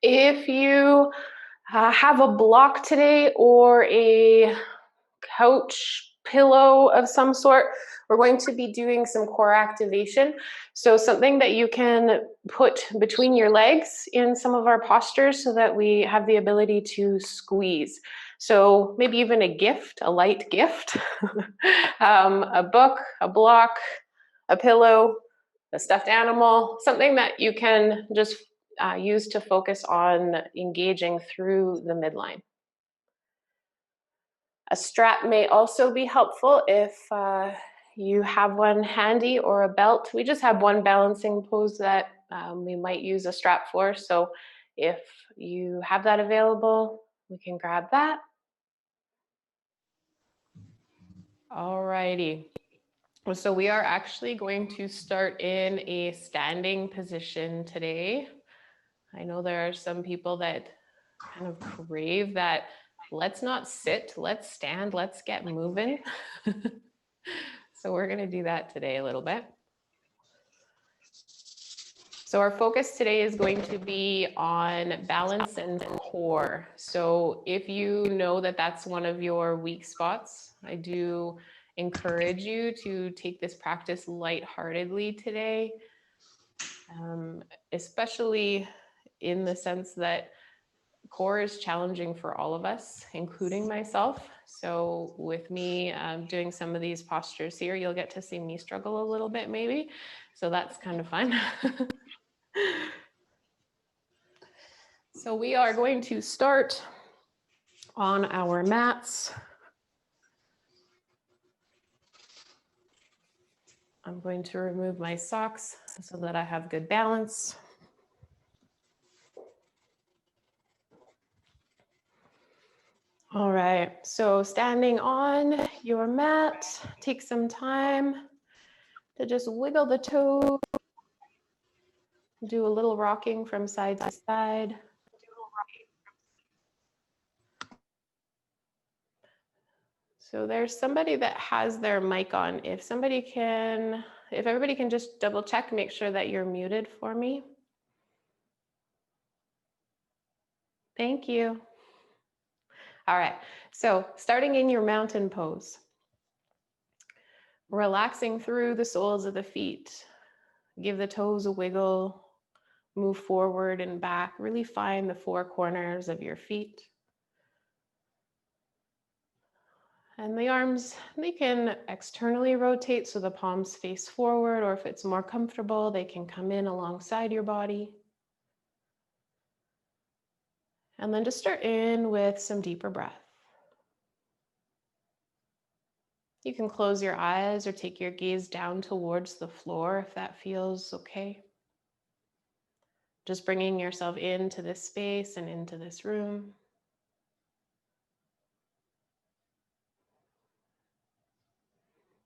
If you have a block today or a couch pillow of some sort, we're going to be doing some core activation. So something that you can put between your legs in some of our postures so that we have the ability to squeeze. So maybe even a gift, a light gift, a book, a block, a pillow, a stuffed animal, something that you can just use to focus on engaging through the midline. A strap may also be helpful if you have one handy, or a belt. We just have one balancing pose that we might use a strap for. So if you have that available, we can grab that. Alrighty. So we are actually going to start in a standing position today. I know there are some people that kind of crave that. Let's not sit, let's stand, let's get moving. So we're going to do that today a little bit. So our focus today is going to be on balance and core. So if you know that that's one of your weak spots, I do encourage you to take this practice lightheartedly today, especially in the sense that core is challenging for all of us, including myself. So with me doing some of these postures here, you'll get to see me struggle a little bit maybe. So that's kind of fun. So we are going to start on our mats. I'm going to remove my socks so that I have good balance. All right, so standing on your mat, take some time to just wiggle the toes, do a little rocking from side to side. So there's somebody that has their mic on. If everybody can just double check, make sure that you're muted for me. Thank you. All right, so starting in your mountain pose, relaxing through the soles of the feet, give the toes a wiggle, move forward and back, really find the four corners of your feet. And the arms, they can externally rotate so the palms face forward, or if it's more comfortable, they can come in alongside your body. And then just start in with some deeper breath. You can close your eyes or take your gaze down towards the floor if that feels okay. Just bringing yourself into this space and into this room.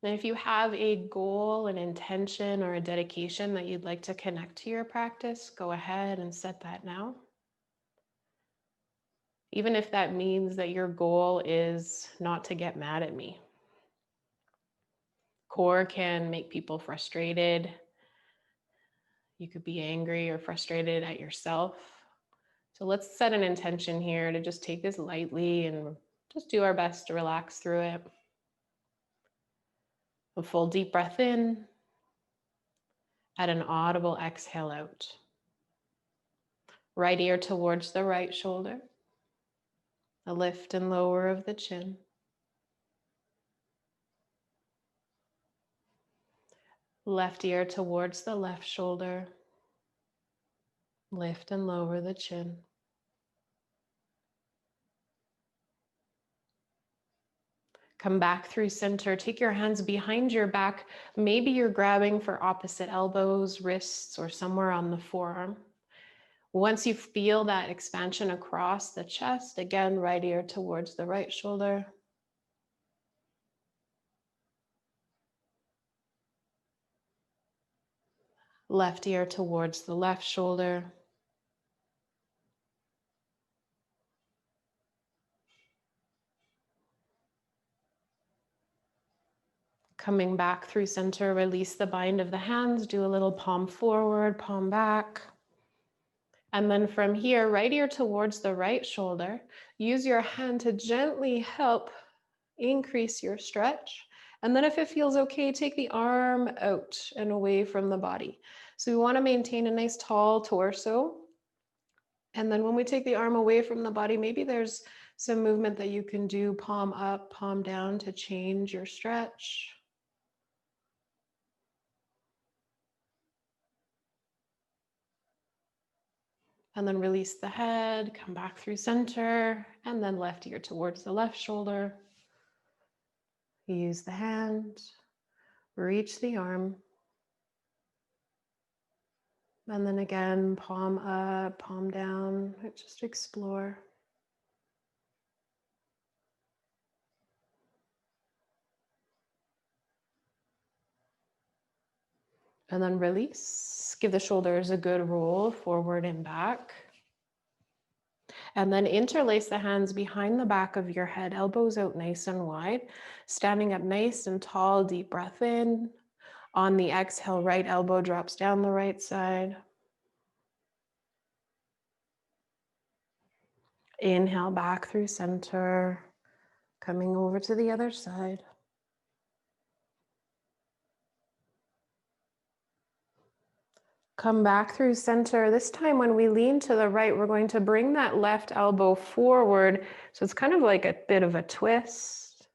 And if you have a goal, an intention, or a dedication that you'd like to connect to your practice, go ahead and set that now. Even if that means that your goal is not to get mad at me. Core can make people frustrated. You could be angry or frustrated at yourself. So let's set an intention here to just take this lightly and just do our best to relax through it. A full deep breath in, at an audible exhale out. Right ear towards the right shoulder. A lift and lower of the chin. Left ear towards the left shoulder. Lift and lower the chin. Come back through center. Take your hands behind your back. Maybe you're grabbing for opposite elbows, wrists, or somewhere on the forearm. Once you feel that expansion across the chest, again, right ear towards the right shoulder. Left ear towards the left shoulder. Coming back through center, release the bind of the hands, do a little palm forward, palm back. And then from here, right ear towards the right shoulder, use your hand to gently help increase your stretch. And then if it feels okay, take the arm out and away from the body. So we want to maintain a nice tall torso. And then when we take the arm away from the body, maybe there's some movement that you can do, palm up, palm down, to change your stretch. And then release the head, come back through center, and then left ear towards the left shoulder. Use the hand, reach the arm. And then again, palm up, palm down, just explore. And then release. Give the shoulders a good roll forward and back. And then interlace the hands behind the back of your head, elbows out nice and wide, standing up nice and tall, deep breath in. On the exhale, right elbow drops down the right side. Inhale back through center, coming over to the other side. Come back through center. This time when we lean to the right, we're going to bring that left elbow forward. So it's kind of like a bit of a twist.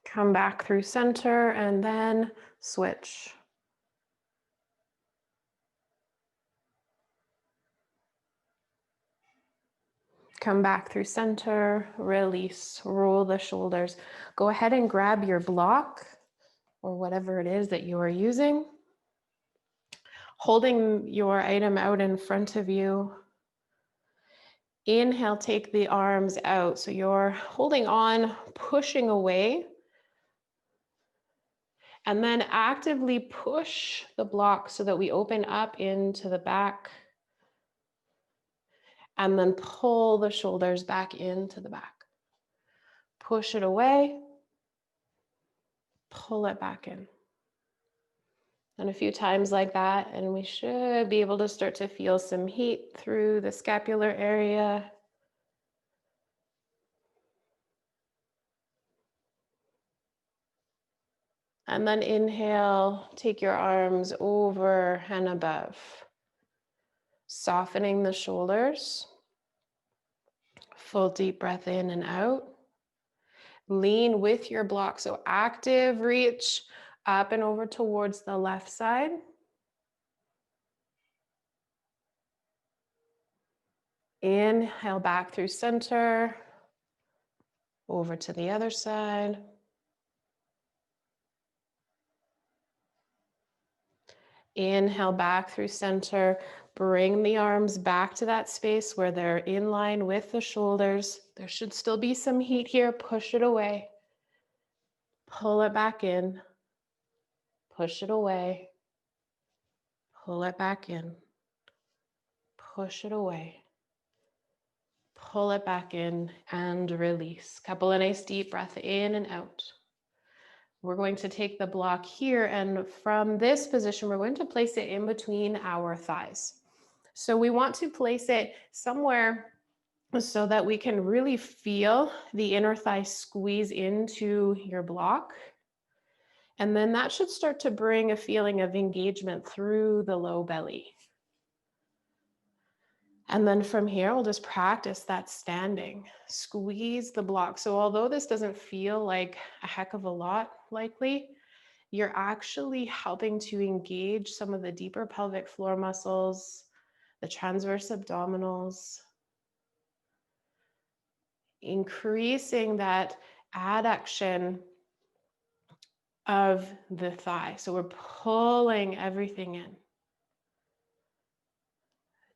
Come back through center and then switch. Come back through center, release, roll the shoulders. Go ahead and grab your block or whatever it is that you are using. Holding your item out in front of you. Inhale, take the arms out. So you're holding on, pushing away. And then actively push the block so that we open up into the back. And then pull the shoulders back into the back. Push it away. Pull it back in. And a few times like that, and we should be able to start to feel some heat through the scapular area. And then inhale, take your arms over and above. Softening the shoulders. Full deep breath in and out. Lean with your block. So active reach up and over towards the left side. Inhale back through center. Over to the other side. Inhale back through center. Bring the arms back to that space where they're in line with the shoulders. There should still be some heat here. Push it away. Pull it back in. Push it away. Pull it back in. Push it away. Pull it back in and release. Couple of nice deep breath in and out. We're going to take the block here, and from this position, we're going to place it in between our thighs. So we want to place it somewhere so that we can really feel the inner thigh squeeze into your block. And then that should start to bring a feeling of engagement through the low belly. And then from here, we'll just practice that standing. Squeeze the block. So although this doesn't feel like a heck of a lot likely, you're actually helping to engage some of the deeper pelvic floor muscles, the transverse abdominals, increasing that adduction of the thigh. So we're pulling everything in.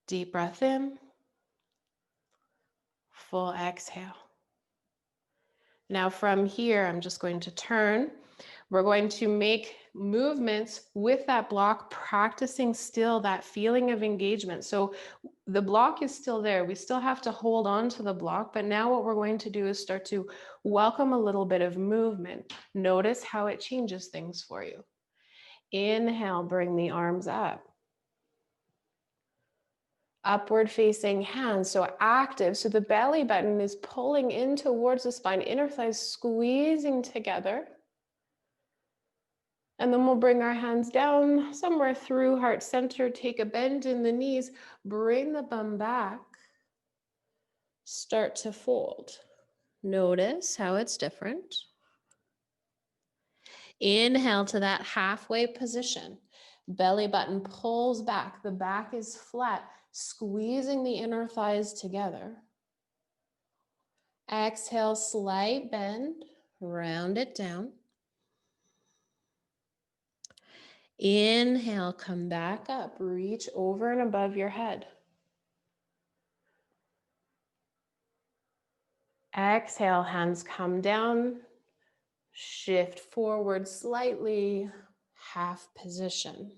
Deep breath in, full exhale. Now from here, I'm just going to turn. We're going to make movements with that block, practicing still that feeling of engagement. So the block is still there. We still have to hold on to the block, but now what we're going to do is start to welcome a little bit of movement. Notice how it changes things for you. Inhale, bring the arms up. Upward facing hands, so active. So the belly button is pulling in towards the spine, inner thighs squeezing together. And then we'll bring our hands down somewhere through heart center, take a bend in the knees, bring the bum back, start to fold. Notice how it's different. Inhale to that halfway position. Belly button pulls back, the back is flat, squeezing the inner thighs together. Exhale, slight bend, round it down. Inhale, come back up, reach over and above your head. Exhale, hands come down, shift forward slightly, half position.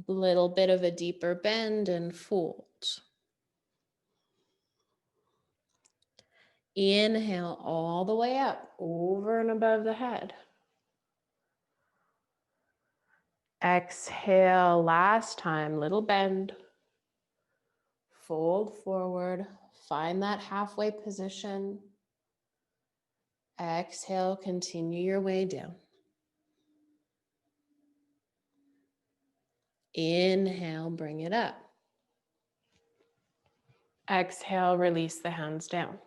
Little bit of a deeper bend and fold. Inhale all the way up, over and above the head. Exhale, last time, little bend. Fold forward, find that halfway position. Exhale, continue your way down. Inhale, bring it up. Exhale, release the hands down.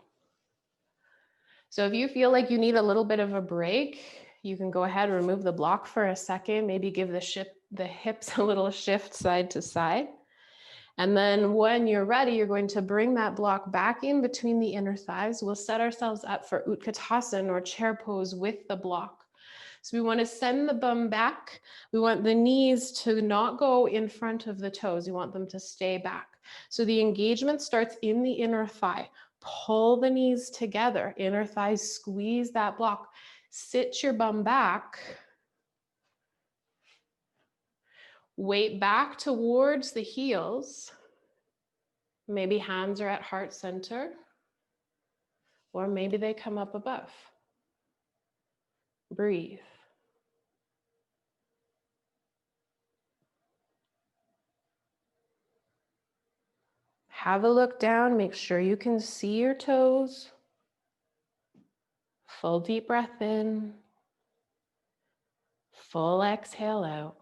So if you feel like you need a little bit of a break, you can go ahead and remove the block for a second, maybe give the hips a little shift side to side. And then when you're ready, you're going to bring that block back in between the inner thighs. We'll set ourselves up for Utkatasana or chair pose with the block. So we want to send the bum back. We want the knees to not go in front of the toes. We want them to stay back. So the engagement starts in the inner thigh. Pull the knees together, inner thighs, squeeze that block. Sit your bum back. Weight back towards the heels. Maybe hands are at heart center, or maybe they come up above. Breathe. Have a look down, make sure you can see your toes. Full deep breath in. Full exhale out.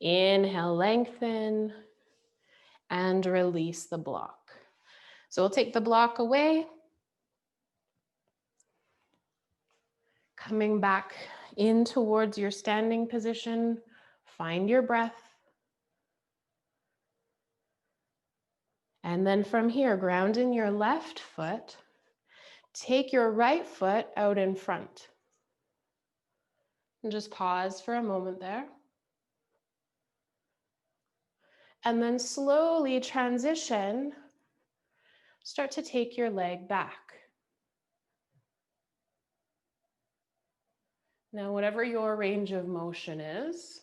Inhale, lengthen, and release the block. So we'll take the block away. Coming back in towards your standing position, find your breath. And then from here, ground in your left foot. Take your right foot out in front. And just pause for a moment there. And then slowly transition. Start to take your leg back. Now, whatever your range of motion is,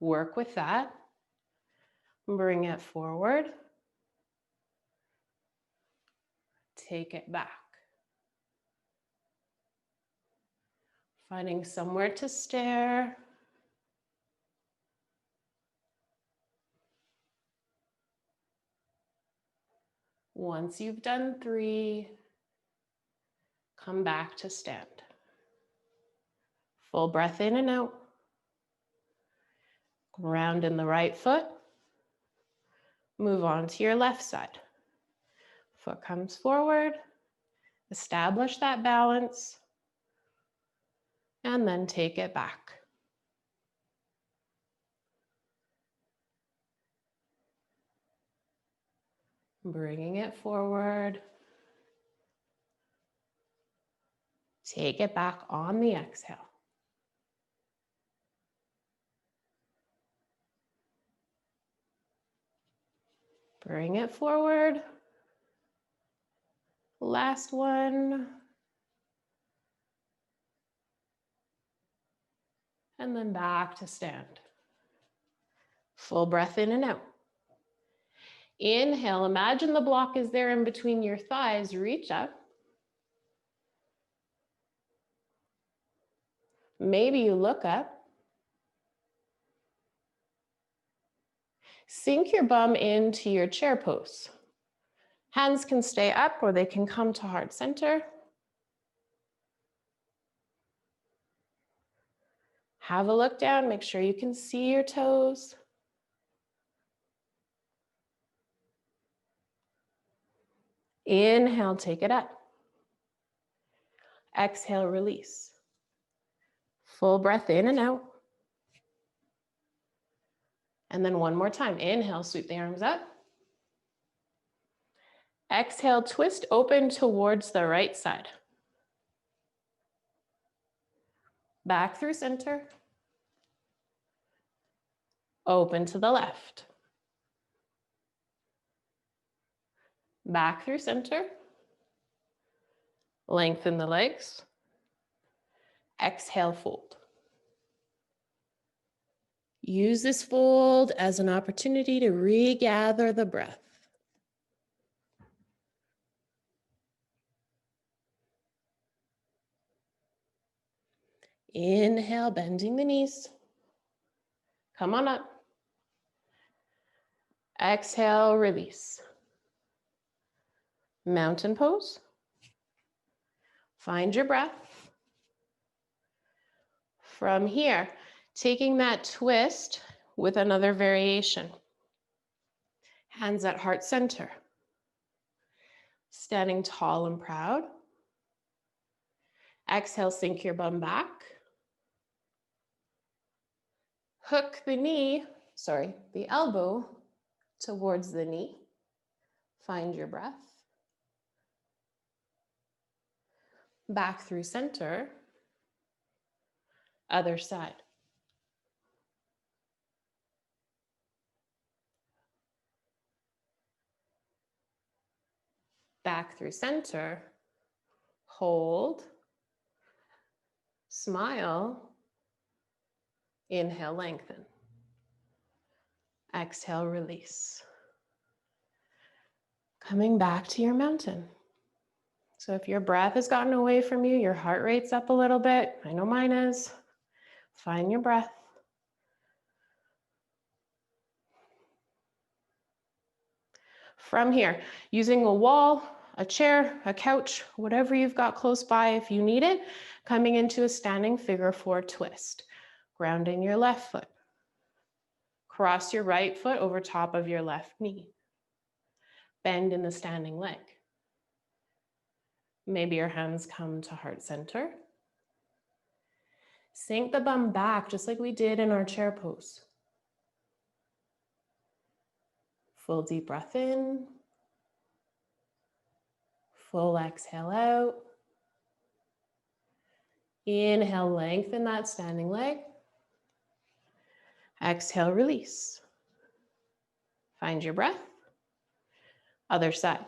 work with that. Bring it forward. Take it back. Finding somewhere to stare. Once you've done 3, come back to stand. Full breath in and out. Ground in the right foot. Move on to your left side. Foot comes forward. Establish that balance. And then take it back. Bringing it forward. Take it back on the exhale. Bring it forward. Last one. And then back to stand. Full breath in and out. Inhale, imagine the block is there in between your thighs. Reach up. Maybe you look up. Sink your bum into your chair pose. Hands can stay up or they can come to heart center. Have a look down, make sure you can see your toes. Inhale, take it up. Exhale, release. Full breath in and out. And then one more time. Inhale, sweep the arms up. Exhale, twist open towards the right side. Back through center. Open to the left. Back through center. Lengthen the legs. Exhale, fold. Use this fold as an opportunity to regather the breath. Inhale, bending the knees. Come on up. Exhale, release. Mountain pose. Find your breath. From here, taking that twist with another variation. Hands at heart center. Standing tall and proud. Exhale, sink your bum back. Hook the elbow towards the knee. Find your breath. Back through center. Other side. Back through center. Hold. Smile. Inhale, lengthen. Exhale, release. Coming back to your mountain. So if your breath has gotten away from you, your heart rate's up a little bit, I know mine is, find your breath. From here, using a wall, a chair, a couch, whatever you've got close by if you need it, coming into a standing figure four twist. Grounding your left foot. Cross your right foot over top of your left knee. Bend in the standing leg. Maybe your hands come to heart center. Sink the bum back just like we did in our chair pose. Full deep breath in. Full exhale out. Inhale, lengthen that standing leg. Exhale, release. Find your breath. Other side.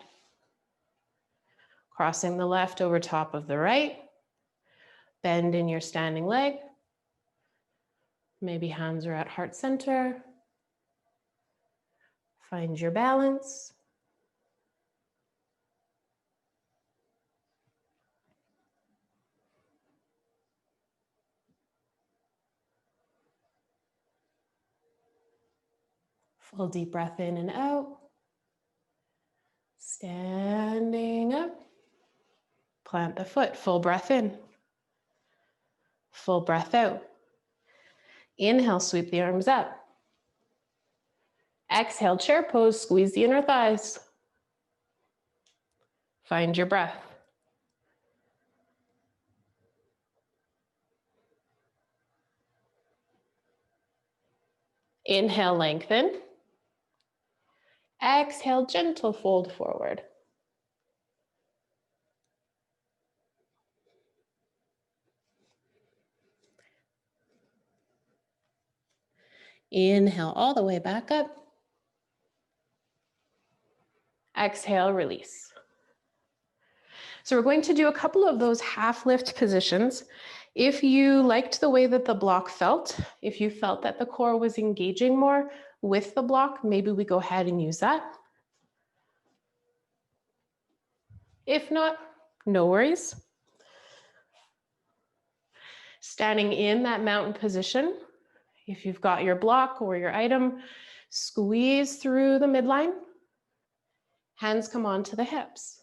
Crossing the left over top of the right. Bend in your standing leg. Maybe hands are at heart center. Find your balance. Full deep breath in and out. Standing up. Plant the foot, full breath in. Full breath out. Inhale, sweep the arms up. Exhale, chair pose, squeeze the inner thighs. Find your breath. Inhale, lengthen. Exhale, gentle fold forward. Inhale all the way back up. Exhale, release. So we're going to do a couple of those half lift positions. If you liked the way that the block felt, if you felt that the core was engaging more with the block, maybe we go ahead and use that. If not, no worries. Standing in that mountain position, if you've got your block or your item, Squeeze through the midline. Hands come onto the hips.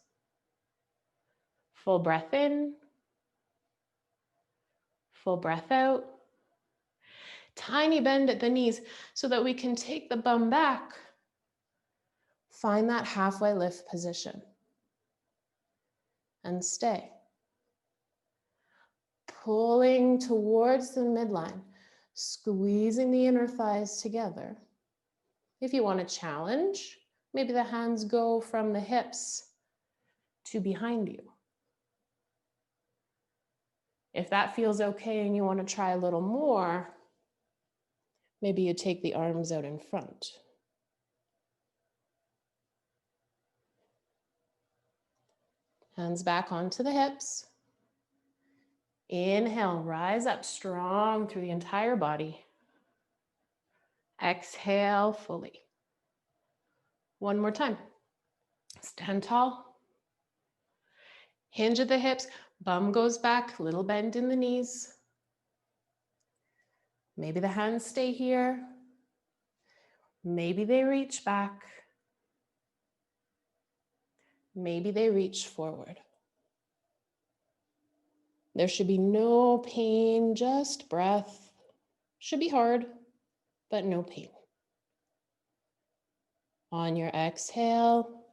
Full breath in. Full breath out. Tiny bend at the knees so that we can take the bum back. Find that halfway lift position. And stay. Pulling towards the midline, squeezing the inner thighs together. If you want to challenge, maybe the hands go from the hips to behind you. If that feels okay and you want to try a little more, maybe you take the arms out in front. Hands back onto the hips. Inhale, rise up strong through the entire body. Exhale fully. One more time. Stand tall. Hinge at the hips. Bum goes back, little bend in the knees. Maybe the hands stay here. Maybe they reach back. Maybe they reach forward. There should be no pain, just breath. Should be hard, but no pain. On your exhale,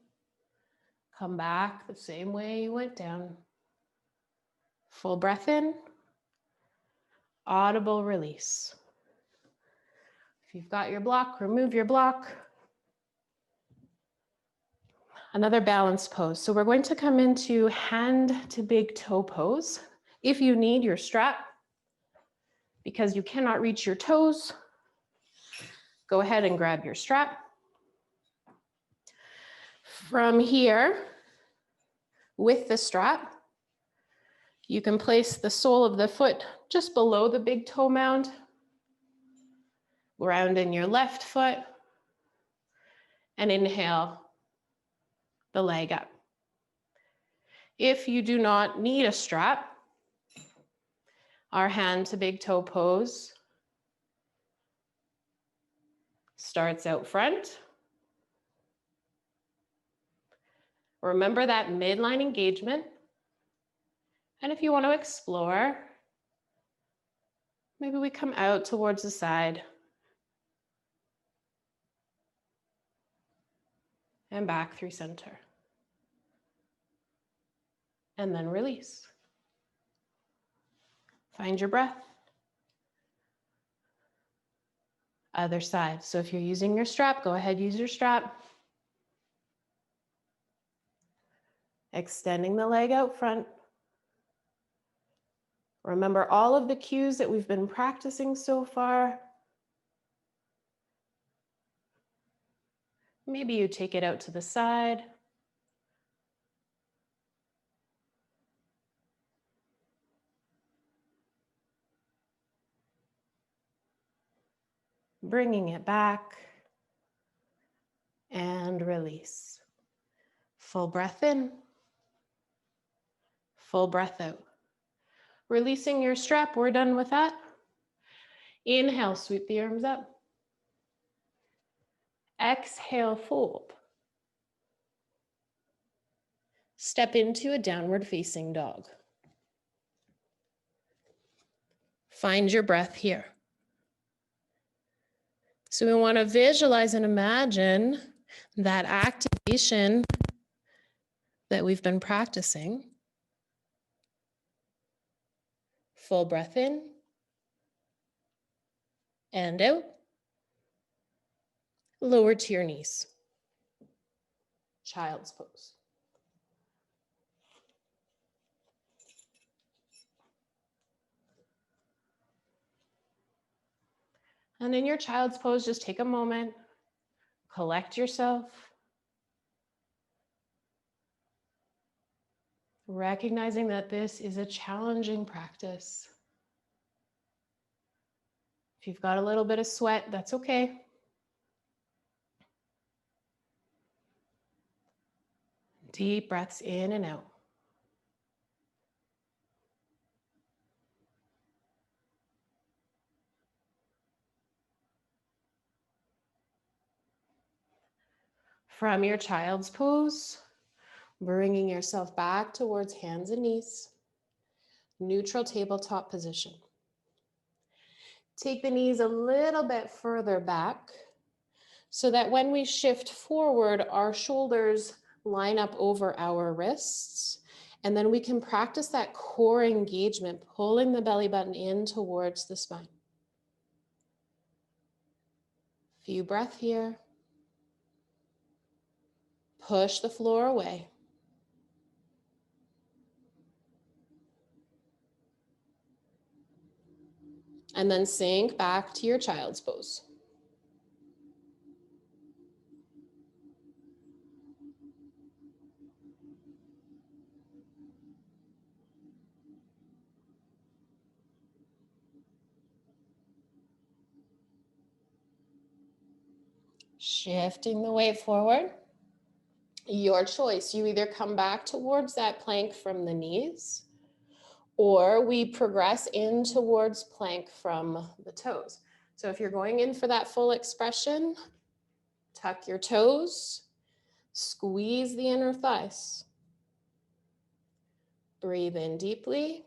come back the same way you went down. Full breath in, audible release. If you've got your block, remove your block. Another balanced pose. So we're going to come into hand to big toe pose. If you need your strap, because you cannot reach your toes, go ahead and grab your strap. From here, with the strap, you can place the sole of the foot just below the big toe mound. Ground in your left foot, and inhale the leg up. If you do not need a strap, our hand to big toe pose starts out front. Remember that midline engagement. And if you want to explore, maybe we come out towards the side and back through center. And then release. Find your breath. Other side. So if you're using your strap, go ahead, use your strap. Extending the leg out front. Remember all of the cues that we've been practicing so far. Maybe you take it out to the side. Bringing it back and release. Full breath in, full breath out. Releasing your strap, we're done with that. Inhale, sweep the arms up. Exhale, fold. Step into a downward facing dog. Find your breath here. So we want to visualize and imagine that activation that we've been practicing. Full breath in and out. Lower to your knees. Child's pose. And in your child's pose, just take a moment, collect yourself, recognizing that this is a challenging practice. If you've got a little bit of sweat, that's okay. Deep breaths in and out. From your child's pose, bringing yourself back towards hands and knees, neutral tabletop position. Take the knees a little bit further back so that when we shift forward, our shoulders line up over our wrists. And then we can practice that core engagement, pulling the belly button in towards the spine. Few breaths here. Push the floor away. And then sink back to your child's pose. Shifting the weight forward. Your choice. You either come back towards that plank from the knees, or we progress in towards plank from the toes. So if you're going in for that full expression, tuck your toes, squeeze the inner thighs. Breathe in deeply.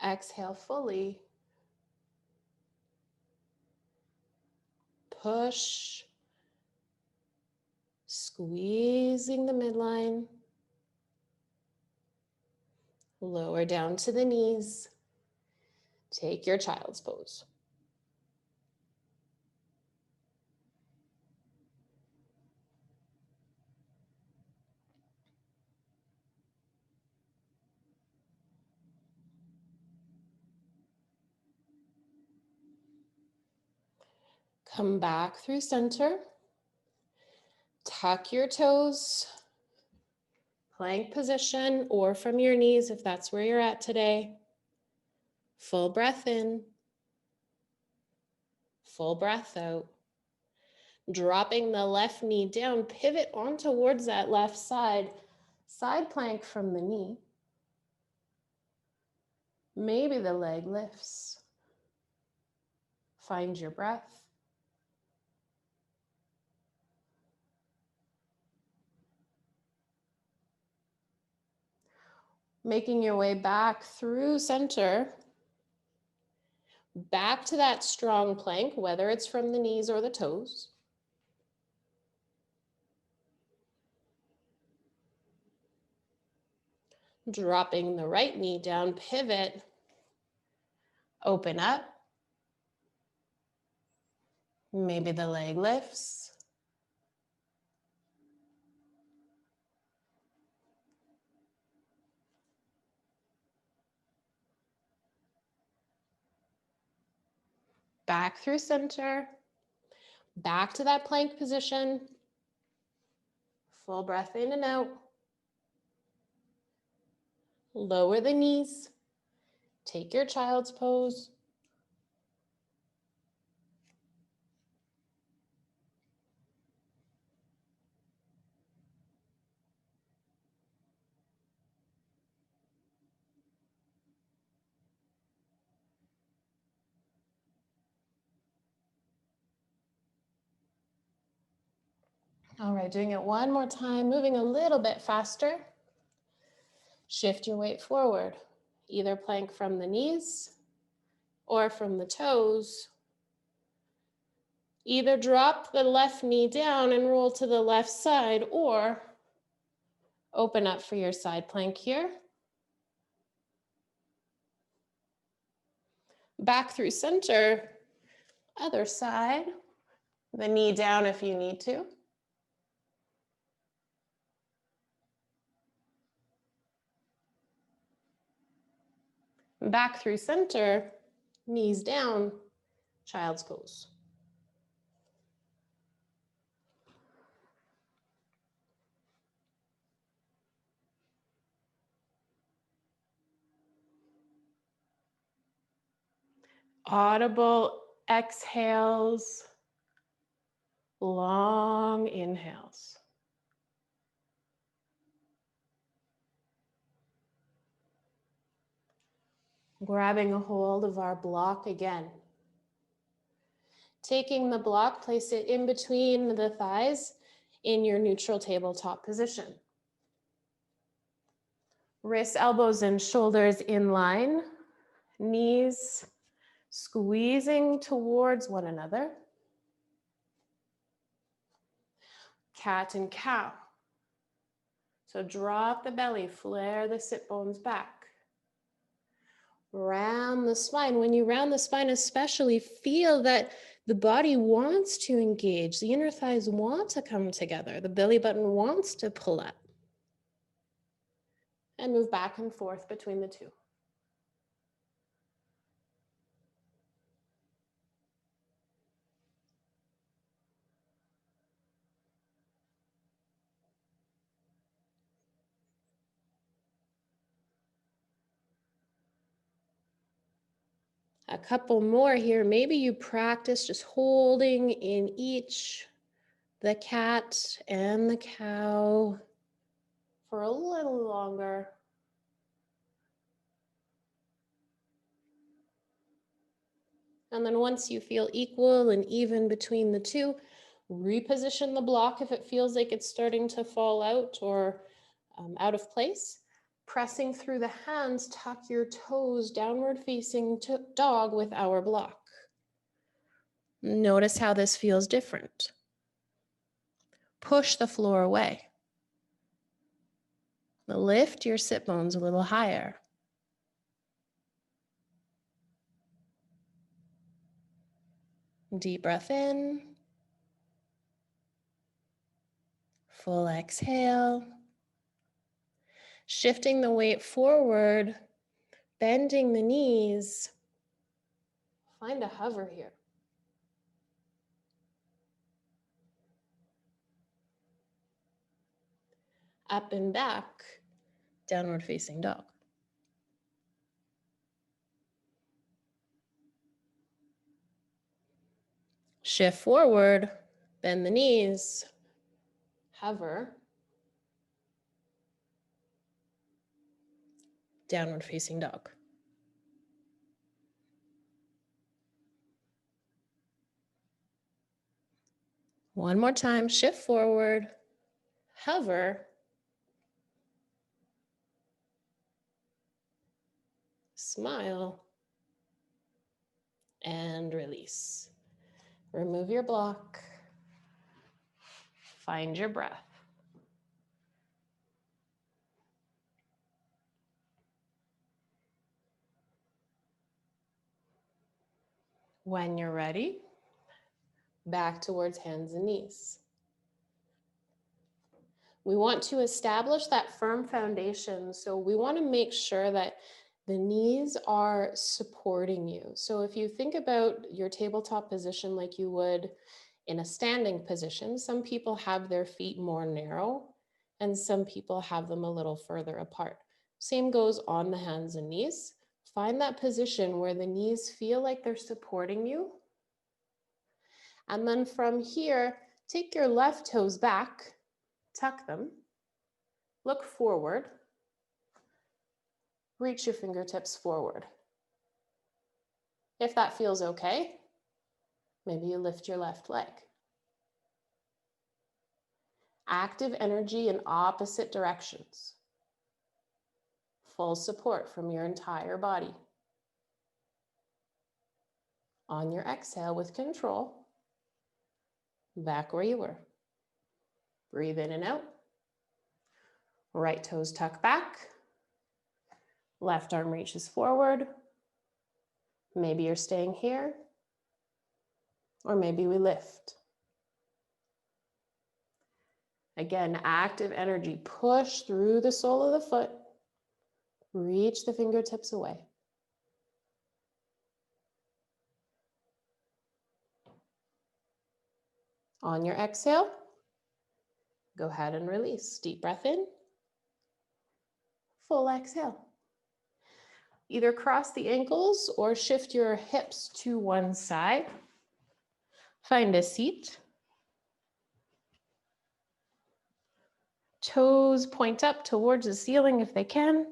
Exhale fully. Push. Squeezing the midline. Lower down to the knees. Take your child's pose. Come back through center. Tuck your toes. Plank position or from your knees if that's where you're at today. Full breath in. Full breath out. Dropping the left knee down, pivot on towards that left side. Side plank from the knee. Maybe the leg lifts. Find your breath. Making your way back through center. Back to that strong plank, whether it's from the knees or the toes. Dropping the right knee down, pivot. Open up. Maybe the leg lifts. Back through center. Back to that plank position. Full breath in and out. Lower the knees. Take your child's pose. All right, doing it one more time, moving a little bit faster. Shift your weight forward, either plank from the knees or from the toes. Either drop the left knee down and roll to the left side or open up for your side plank here. Back through center, other side. The knee down if you need to. Back through center, knees down, child's pose. Audible exhales, long inhales. Grabbing a hold of our block again. Taking the block, place it in between the thighs. in your neutral tabletop position. Wrists, elbows, and shoulders in line. Knees squeezing towards one another. Cat and cow. So drop the belly, flare the sit bones back. Round the spine. When you round the spine, especially feel that the body wants to engage. The inner thighs want to come together. The belly button wants to pull up. And move back and forth between the two. A couple more here. Maybe you practice just holding in each, the cat and the cow, for a little longer. And then once you feel equal and even between the two, reposition the block if it feels like it's starting to fall out or out of place. Pressing through the hands, tuck your toes, downward facing dog with our block. Notice how this feels different. Push the floor away. Lift your sit bones a little higher. Deep breath in. Full exhale. Shifting the weight forward, bending the knees. Find a hover here. Up and back, downward facing dog. Shift forward, bend the knees, hover, downward facing dog. One more time, shift forward, hover, smile, and release. Remove your block, find your breath. When you're ready, back towards hands and knees. We want to establish that firm foundation, so we want to make sure that the knees are supporting you. So if you think about your tabletop position like you would in a standing position, some people have their feet more narrow and some people have them a little further apart. Same goes on the hands and knees. Find that position where the knees feel like they're supporting you. And then from here, take your left toes back, tuck them, look forward, reach your fingertips forward. If that feels okay, maybe you lift your left leg. Active energy in opposite directions. Full support from your entire body. On your exhale with control, back where you were. Breathe in and out. Right toes tuck back. Left arm reaches forward. Maybe you're staying here, or maybe we lift. Again, active energy. Push through the sole of the foot. Reach the fingertips away. On your exhale, go ahead and release. Deep breath in. Full exhale. Either cross the ankles or shift your hips to one side. Find a seat. Toes point up towards the ceiling if they can.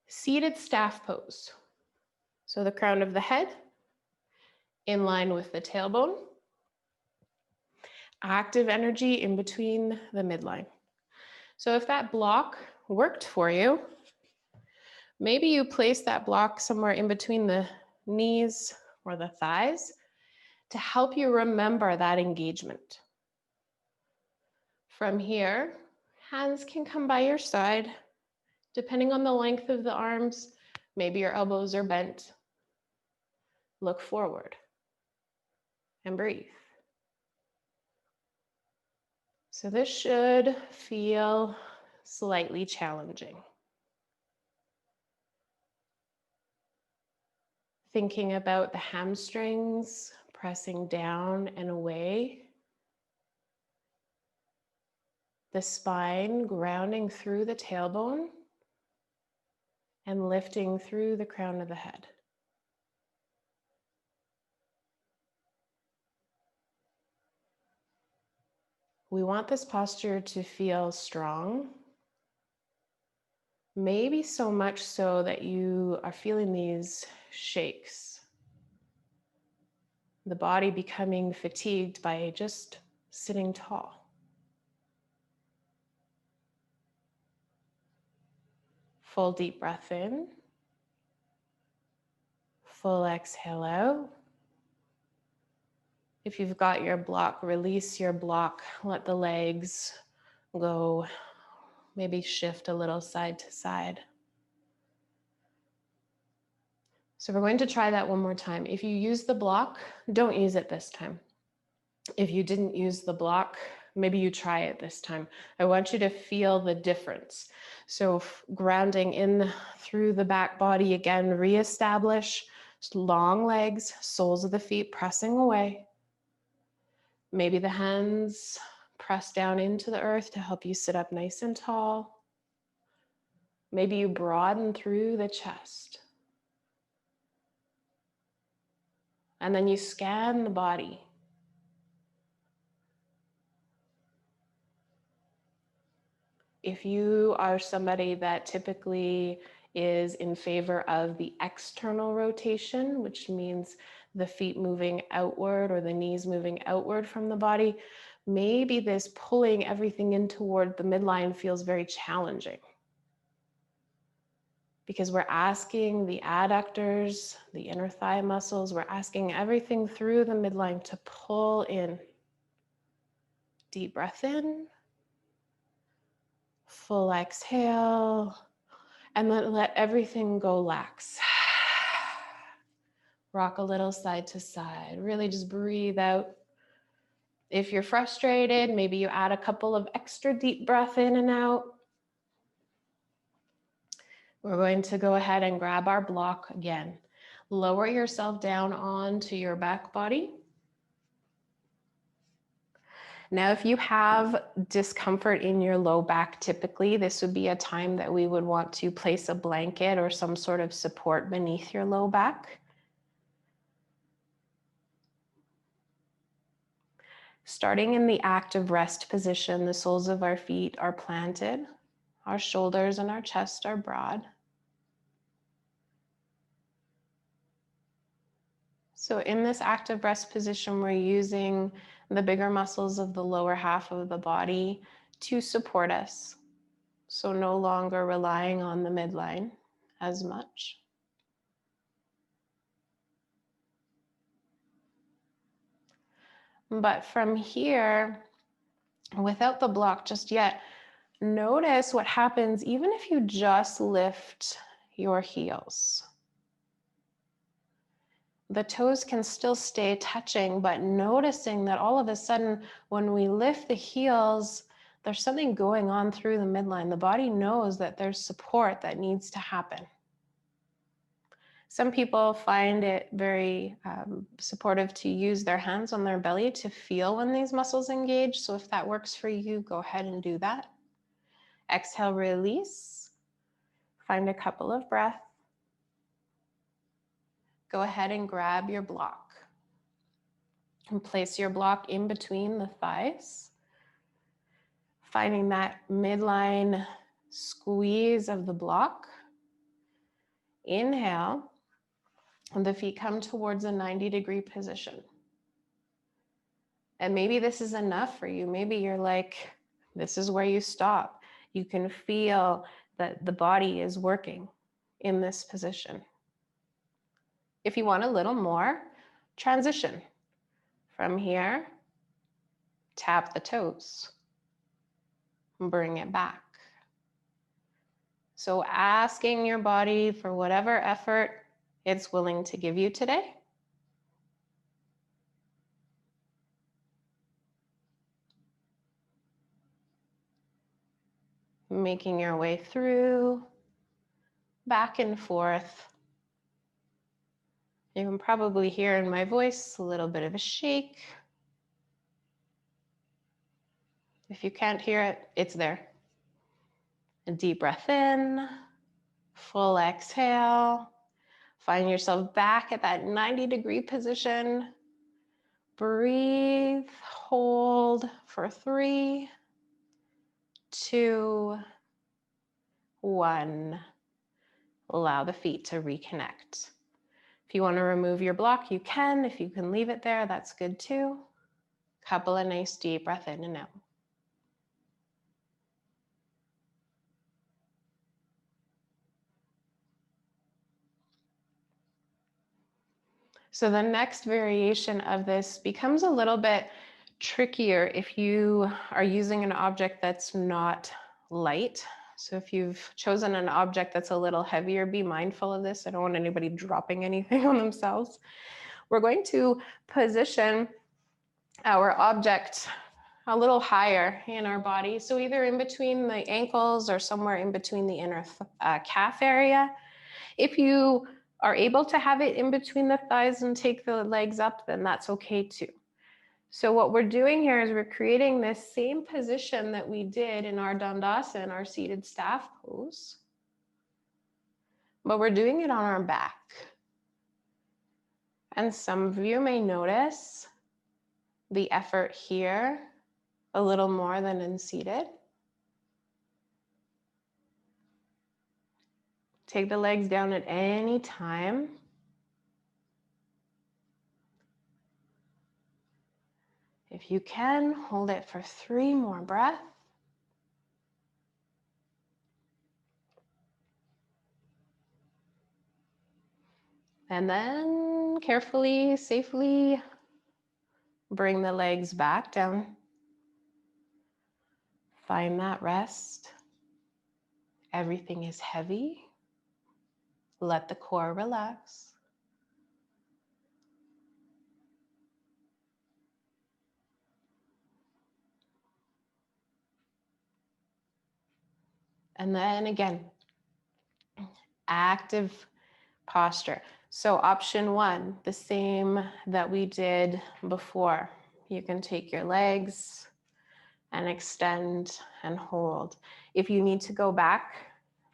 Seated staff pose. So the crown of the head in line with the tailbone. active energy in between the midline. So if that block worked for you, maybe you place that block somewhere in between the knees or the thighs to help you remember that engagement. From here, hands can come by your side. Depending on the length of the arms, maybe your elbows are bent. Look forward and breathe. So this should feel slightly challenging. Thinking about the hamstrings pressing down and away. The spine grounding through the tailbone and lifting through the crown of the head. We want this posture to feel strong, maybe so much so that you are feeling these shakes. The body becoming fatigued by just sitting tall. Full deep breath in. Full exhale out. If you've got your block, release your block. Let the legs go. Maybe shift a little side to side. So we're going to try that one more time. If you use the block, don't use it this time. If you didn't use the block, maybe you try it this time. I want you to feel the difference. So grounding in through the back body again, reestablish long legs, soles of the feet pressing away. Maybe the hands press down into the earth to help you sit up nice and tall. Maybe you broaden through the chest. And then you scan the body. If you are somebody that typically is in favor of the external rotation, which means the feet moving outward or the knees moving outward from the body, maybe this pulling everything in toward the midline feels very challenging. Because we're asking the adductors, the inner thigh muscles, we're asking everything through the midline to pull in. Deep breath in. Full exhale. And then let everything go lax. Rock a little side to side. Really just breathe out. If you're frustrated, maybe you add a couple of extra deep breath in and out. We're going to go ahead and grab our block again. Lower yourself down onto your back body. Now, if you have discomfort in your low back, typically this would be a time that we would want to place a blanket or some sort of support beneath your low back. Starting in the active rest position, the soles of our feet are planted, our shoulders and our chest are broad. So in this active rest position, we're using the bigger muscles of the lower half of the body to support us. So no longer relying on the midline as much. But from here, without the block just yet, notice what happens even if you just lift your heels. The toes can still stay touching, but noticing that all of a sudden when we lift the heels, there's something going on through the midline. The body knows that there's support that needs to happen. Some people find it very supportive to use their hands on their belly to feel when these muscles engage. So if that works for you, go ahead and do that. Exhale, release. Find a couple of breaths. Go ahead and grab your block. And place your block in between the thighs. Finding that midline squeeze of the block. Inhale. And the feet come towards a 90-degree position. And maybe this is enough for you. Maybe you're like, this is where you stop. You can feel that the body is working in this position. If you want a little more, transition. From here, tap the toes, bring it back. So asking your body for whatever effort it's willing to give you today. Making your way through, back and forth. You can probably hear in my voice a little bit of a shake. If you can't hear it, it's there. A deep breath in, full exhale. Find yourself back at that 90-degree position. Breathe, hold for 3, 2, 1. Allow the feet to reconnect. If you want to remove your block, you can. If you can leave it there, that's good too. Couple of nice deep breath in and out. So the next variation of this becomes a little bit trickier if you are using an object that's not light. So if you've chosen an object that's a little heavier, be mindful of this. I don't want anybody dropping anything on themselves. We're going to position our object a little higher in our body. So either in between the ankles or somewhere in between the inner calf area. If you are able to have it in between the thighs and take the legs up, then that's okay too. So what we're doing here is we're creating this same position that we did in our Dandasana, our seated staff pose, but we're doing it on our back. And some of you may notice the effort here a little more than in seated. Take the legs down at any time. If you can, hold it for 3 more breaths. And then carefully, safely bring the legs back down. Find that rest. Everything is heavy. Let the core relax. And then again, active posture. So option 1, the same that we did before. You can take your legs and extend and hold. If you need to go back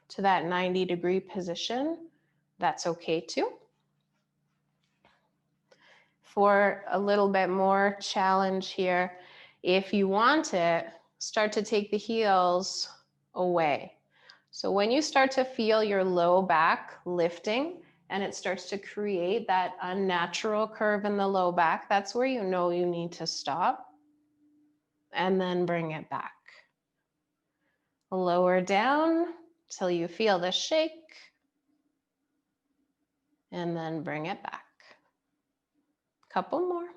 to that 90-degree position, that's okay too. For a little bit more challenge here, if you want it, start to take the heels away. So when you start to feel your low back lifting and it starts to create that unnatural curve in the low back, that's where you know you need to stop and then bring it back. Lower down till you feel the shake and then bring it back. Couple more.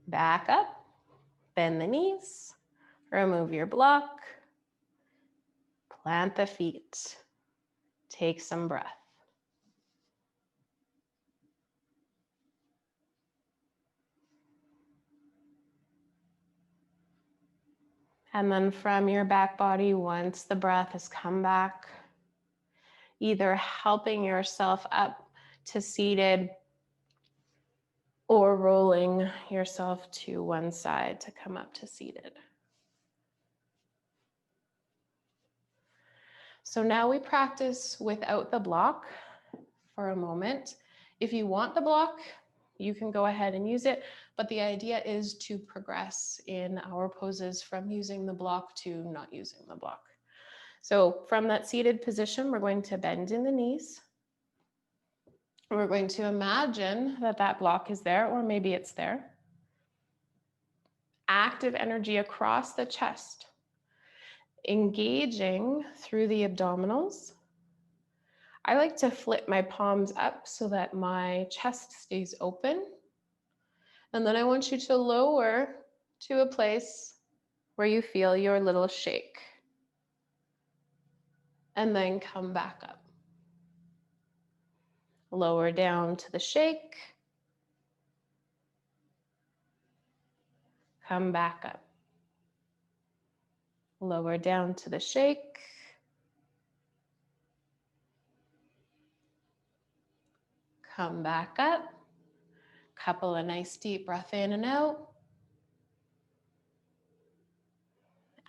Back up, bend the knees, remove your block, plant the feet, take some breath. And then from your back body, once the breath has come back, either helping yourself up to seated or rolling yourself to one side to come up to seated. So now we practice without the block for a moment. If you want the block, you can go ahead and use it, but the idea is to progress in our poses from using the block to not using the block. So from that seated position, we're going to bend in the knees. We're going to imagine that that block is there, or maybe it's there. Active energy across the chest, engaging through the abdominals. I like to flip my palms up so that my chest stays open. And then I want you to lower to a place where you feel your little shake. And then come back up. Lower down to the shake. Come back up. Lower down to the shake. Come back up. Couple of nice deep breath in and out.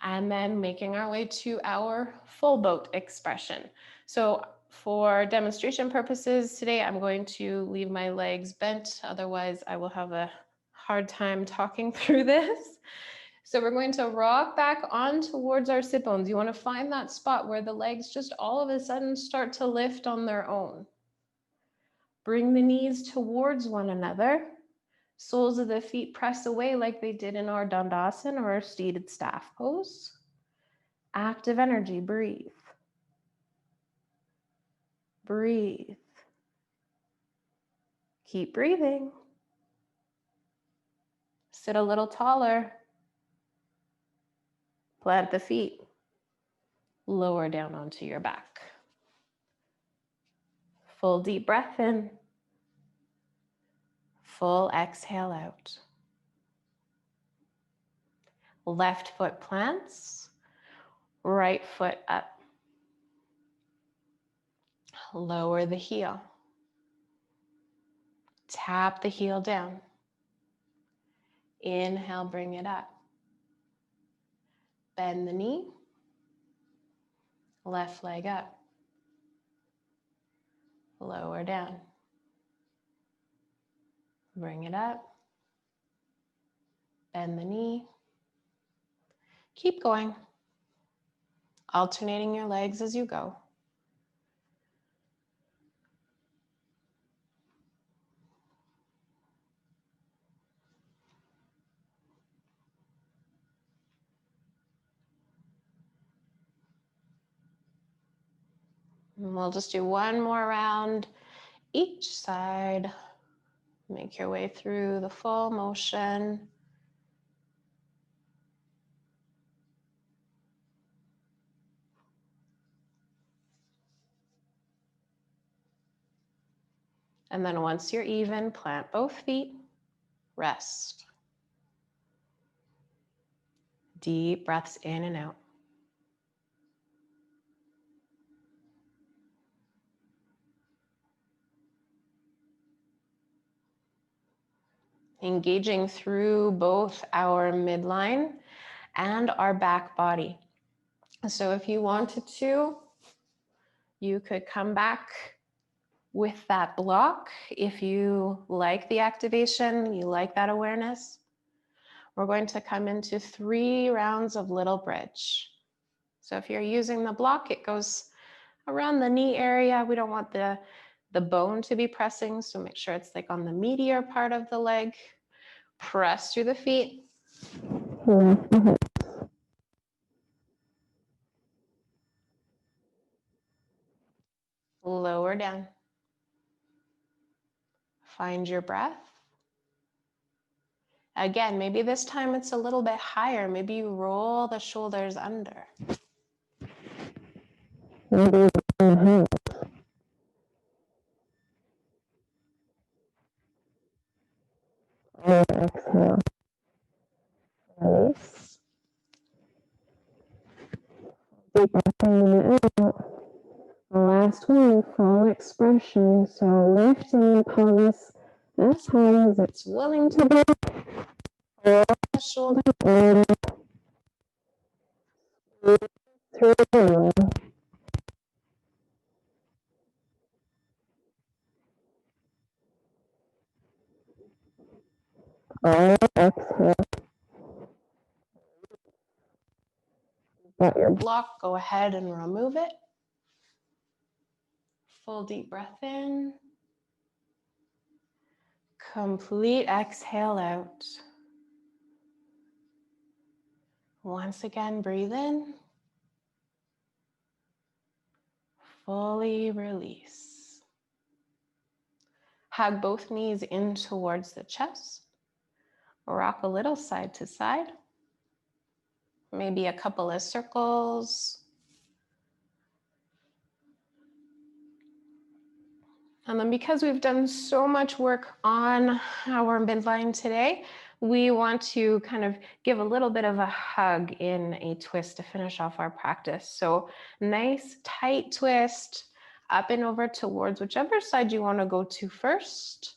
And then making our way to our full boat expression. So for demonstration purposes today, I'm going to leave my legs bent. Otherwise, I will have a hard time talking through this. So we're going to rock back on towards our sit bones. You want to find that spot where the legs just all of a sudden start to lift on their own. Bring the knees towards one another. Soles of the feet press away like they did in our Dandasana or our seated staff pose. Active energy, breathe. Breathe. Keep breathing. Sit a little taller. Plant the feet. Lower down onto your back. Full deep breath in. Full exhale out. Left foot plants, right foot up. Lower the heel. Tap the heel down. Inhale, bring it up. Bend the knee. Left leg up. Lower down. Bring it up. Bend the knee. Keep going. Alternating your legs as you go. And we'll just do one more round each side. Make your way through the full motion. And then once you're even, plant both feet, rest. Deep breaths in and out. Engaging through both our midline and our back body. So if you wanted to, you could come back with that block. If you like the activation, you like that awareness, we're going to come into 3 rounds of little bridge. So if you're using the block, it goes around the knee area. We don't want the bone to be pressing, so make sure it's like on the meatier part of the leg. Press through the feet. Lower down. Find your breath. Again, maybe this time it's a little bit higher. Maybe you roll the shoulders under. Exhale. Release. Deep breath in and out. Last one, full expression. So lifting the pelvis as high as it's willing to be. Roll the shoulder in. Through the belly. Exhale. Got your block, go ahead and remove it. Full deep breath in. Complete exhale out. Once again, breathe in. Fully release. Hug both knees in towards the chest. Rock a little side to side. Maybe a couple of circles. And then because we've done so much work on our midline today, we want to kind of give a little bit of a hug in a twist to finish off our practice. So nice tight twist up and over towards whichever side you want to go to first.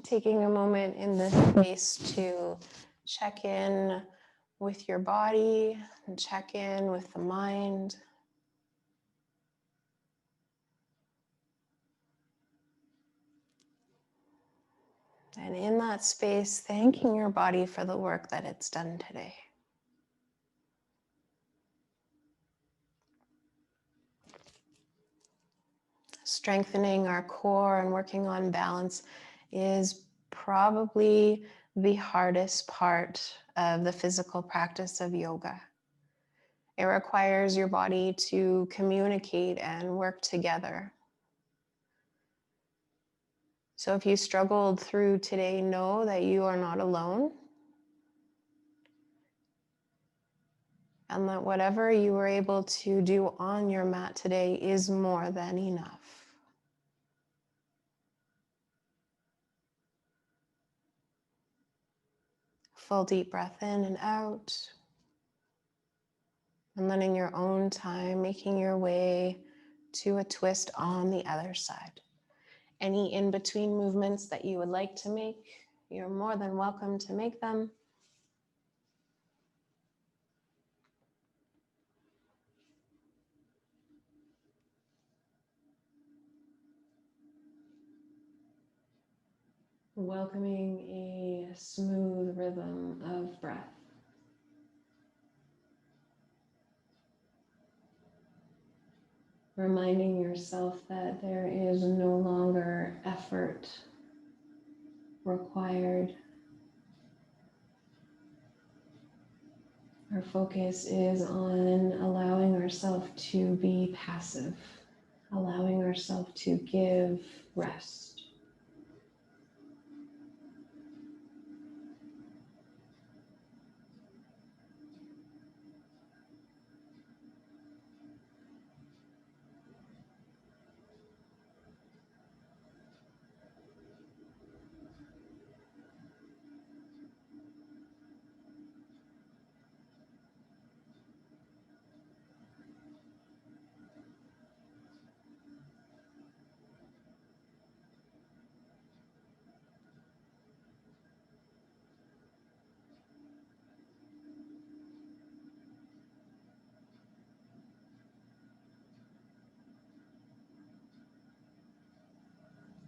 Taking a moment in this space to check in with your body and check in with the mind. And in that space, thanking your body for the work that it's done today. Strengthening our core and working on balance is probably the hardest part of the physical practice of yoga. It requires your body to communicate and work together. So if you struggled through today, know that you are not alone. And that whatever you were able to do on your mat today is more than enough. Full deep breath in and out. And then in your own time, making your way to a twist on the other side. Any in-between movements that you would like to make, you're more than welcome to make them. Welcoming a smooth rhythm of breath. Reminding yourself that there is no longer effort required. Our focus is on allowing ourselves to be passive, allowing ourselves to give rest.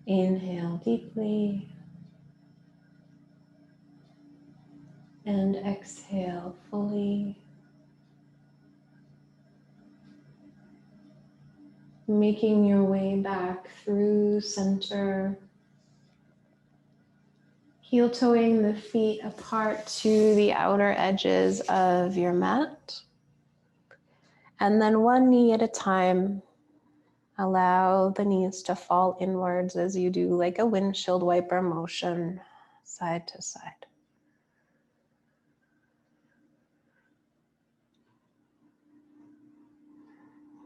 Inhale deeply and exhale fully. Making your way back through center. Heel toeing the feet apart to the outer edges of your mat. And then one knee at a time, allow the knees to fall inwards as you do like a windshield wiper motion, side to side.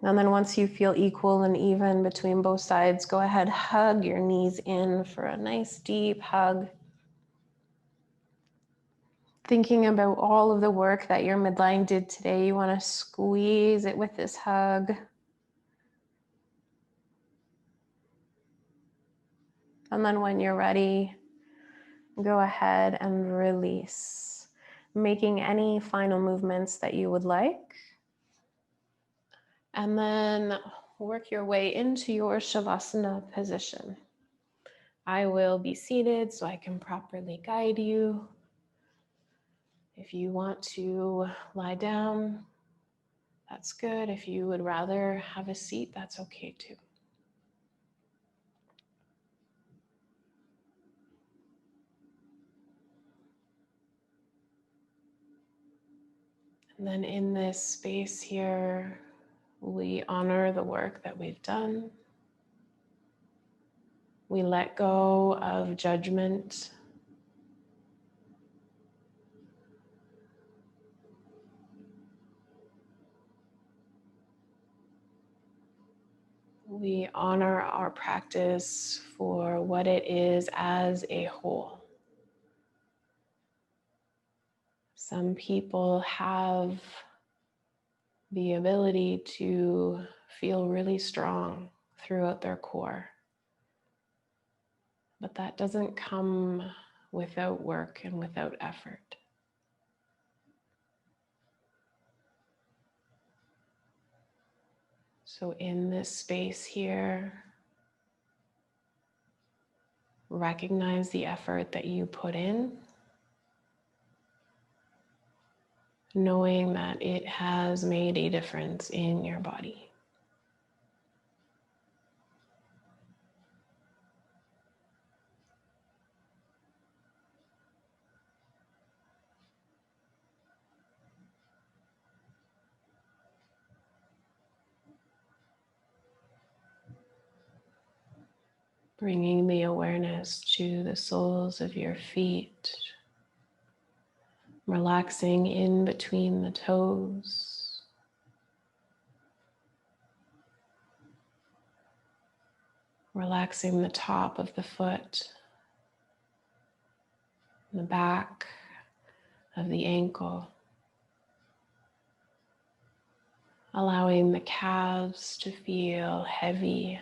And then once you feel equal and even between both sides, go ahead, hug your knees in for a nice deep hug. Thinking about all of the work that your midline did today, you want to squeeze it with this hug. And then when you're ready, go ahead and release, making any final movements that you would like. And then work your way into your Shavasana position. I will be seated so I can properly guide you. If you want to lie down, that's good. If you would rather have a seat, that's okay too. And then in this space here, we honor the work that we've done. We let go of judgment. We honor our practice for what it is as a whole. Some people have the ability to feel really strong throughout their core, but that doesn't come without work and without effort. So in this space here, recognize the effort that you put in, knowing that it has made a difference in your body. Bringing the awareness to the soles of your feet, relaxing in between the toes, relaxing the top of the foot, the back of the ankle, allowing the calves to feel heavy,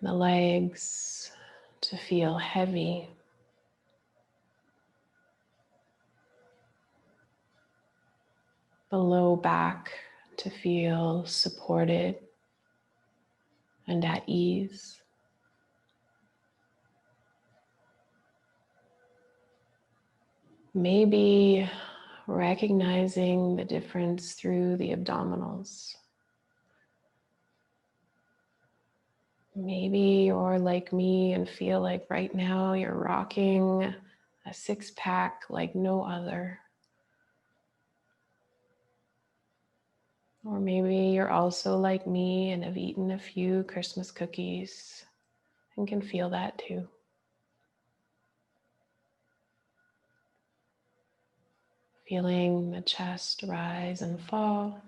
the legs to feel heavy, the low back to feel supported and at ease. Maybe recognizing the difference through the abdominals. Maybe you're like me and feel like right now you're rocking a six-pack like no other. Or maybe you're also like me and have eaten a few Christmas cookies and can feel that too. Feeling the chest rise and fall.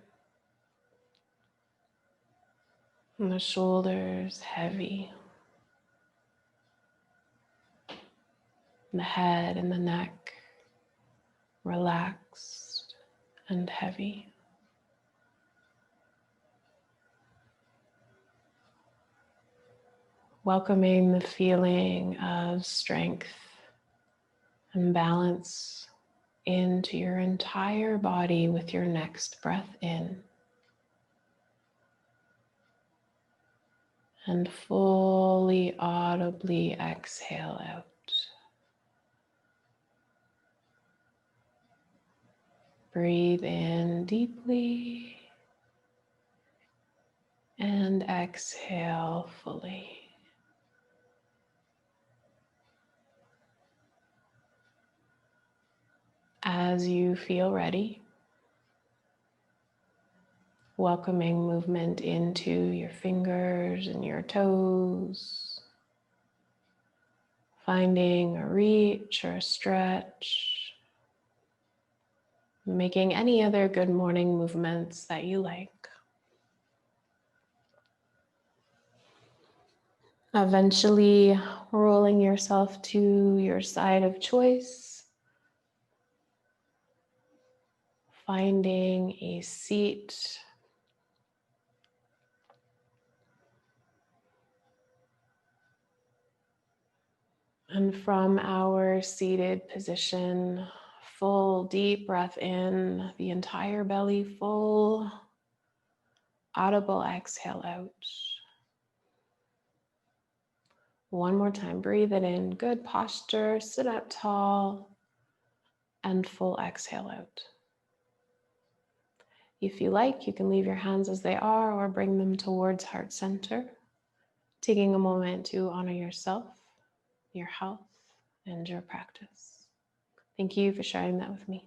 And the shoulders heavy. The head and the neck relaxed and heavy. Welcoming the feeling of strength and balance into your entire body with your next breath in. And fully audibly exhale out. Breathe in deeply and exhale fully. As you feel ready, welcoming movement into your fingers and your toes, finding a reach or a stretch, making any other good morning movements that you like. Eventually rolling yourself to your side of choice, finding a seat. And from our seated position, full deep breath in, the entire belly full, audible exhale out. One more time, breathe it in, good posture, sit up tall, and full exhale out. If you like, you can leave your hands as they are or bring them towards heart center, taking a moment to honor yourself, your health, and your practice. Thank you for sharing that with me.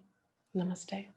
Namaste.